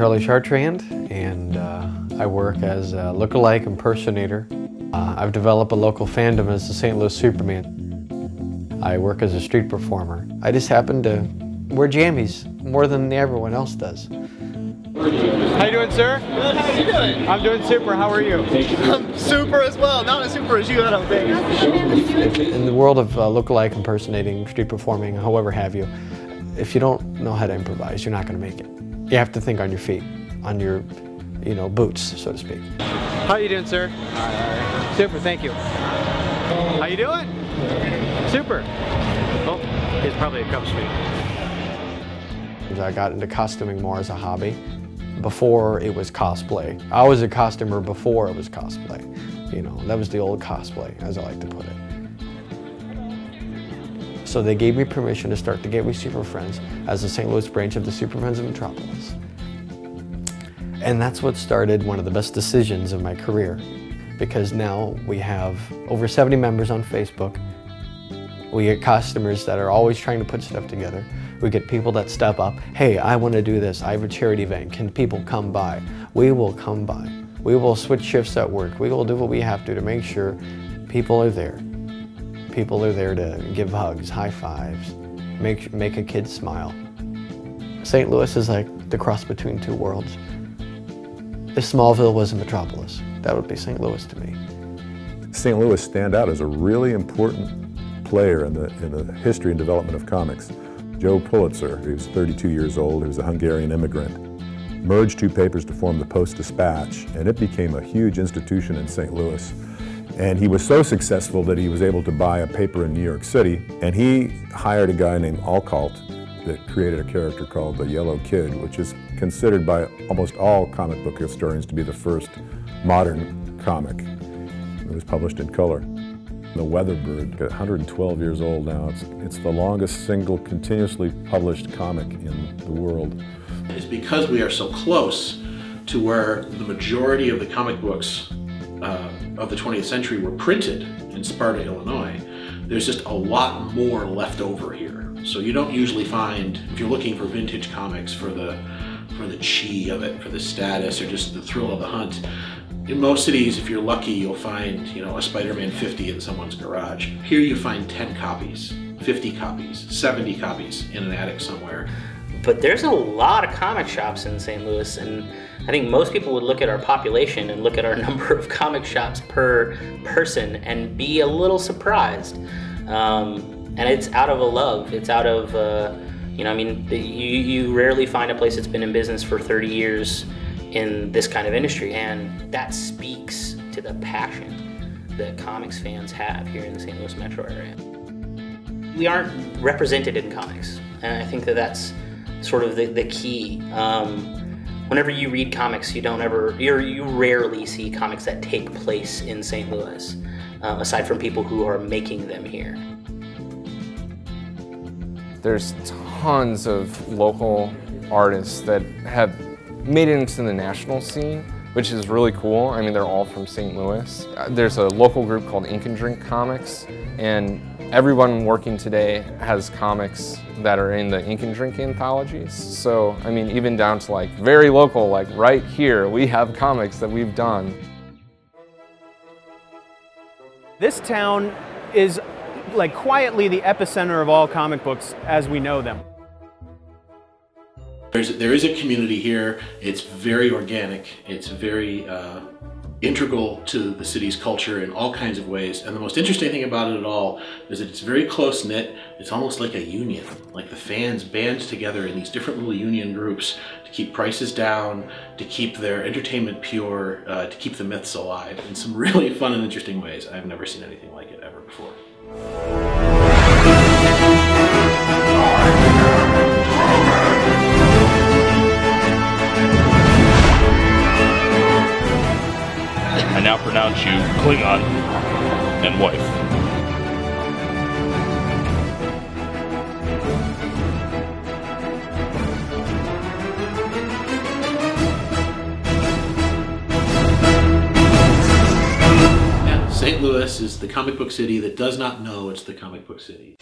Charlie Chartrand, and I work as a look-alike impersonator. I've developed a local fandom as the St. Louis Superman. I work as a street performer. I just happen to wear jammies more than everyone else does. How you doing, sir? Good, how you doing? I'm doing super, how are you? I'm super as well, not as super as you, I don't think. In the world of look-alike impersonating, street performing, however have you, if you don't know how to improvise, you're not going to make it. You have to think on your feet, on your, boots, so to speak. How you doing, sir? Super, thank you. How you doing? Super. Oh, he's probably a Cubs fan. I got into costuming more as a hobby before it was cosplay. I was a costumer before it was cosplay. That was the old cosplay, as I like to put it. So they gave me permission to start the Gateway Super Friends as the St. Louis branch of the Super Friends of Metropolis. And that's what started one of the best decisions of my career, because now we have over 70 members on Facebook. We get costumers that are always trying to put stuff together. We get people that step up. Hey, I want to do this. I have a charity event. Can people come by? We will come by. We will switch shifts at work. We will do what we have to make sure people are there. People are there to give hugs, high fives, make a kid smile. St. Louis is like the cross between two worlds. If Smallville was a metropolis, that would be St. Louis to me. St. Louis stand out as a really important player in the history and development of comics. Joe Pulitzer, he was 32 years old, he was a Hungarian immigrant, merged two papers to form the Post-Dispatch, and it became a huge institution in St. Louis. And he was so successful that he was able to buy a paper in New York City, and he hired a guy named Alcalt that created a character called the Yellow Kid, which is considered by almost all comic book historians to be the first modern comic. It was published in color. The Weatherbird, 112 years old now, it's the longest single continuously published comic in the world. It's because we are so close to where the majority of the comic books of the 20th century were printed in Sparta, Illinois. There's just a lot more left over here. So you don't usually find, if you're looking for vintage comics for the chi of it, for the status, or just the thrill of the hunt, in most cities, if you're lucky, you'll find, a Spider-Man 50 in someone's garage. Here you find 10 copies, 50 copies, 70 copies in an attic somewhere. But there's a lot of comic shops in St. Louis, and I think most people would look at our population and look at our number of comic shops per person and be a little surprised. And it's out of a love. It's out of, you rarely find a place that's been in business for 30 years in this kind of industry, and that speaks to the passion that comics fans have here in the St. Louis metro area. We aren't represented in comics, and I think that that's sort of the key. Whenever you read comics, you rarely see comics that take place in St. Louis, aside from people who are making them here. There's tons of local artists that have made it into the national scene, which is really cool. I mean, they're all from St. Louis. There's a local group called Ink and Drink Comics, and everyone working today has comics that are in the Ink and Drink anthologies. So, I mean, even down to very local, right here, we have comics that we've done. This town is quietly the epicenter of all comic books as we know them. There is a community here. It's very organic. It's very integral to the city's culture in all kinds of ways. And the most interesting thing about it all is that it's very close-knit. It's almost like a union. Like the fans band together in these different little union groups to keep prices down, to keep their entertainment pure, to keep the myths alive in some really fun and interesting ways. I've never seen anything like it ever before. I now pronounce you Klingon and wife. Yeah, St. Louis is the comic book city that does not know it's the comic book city.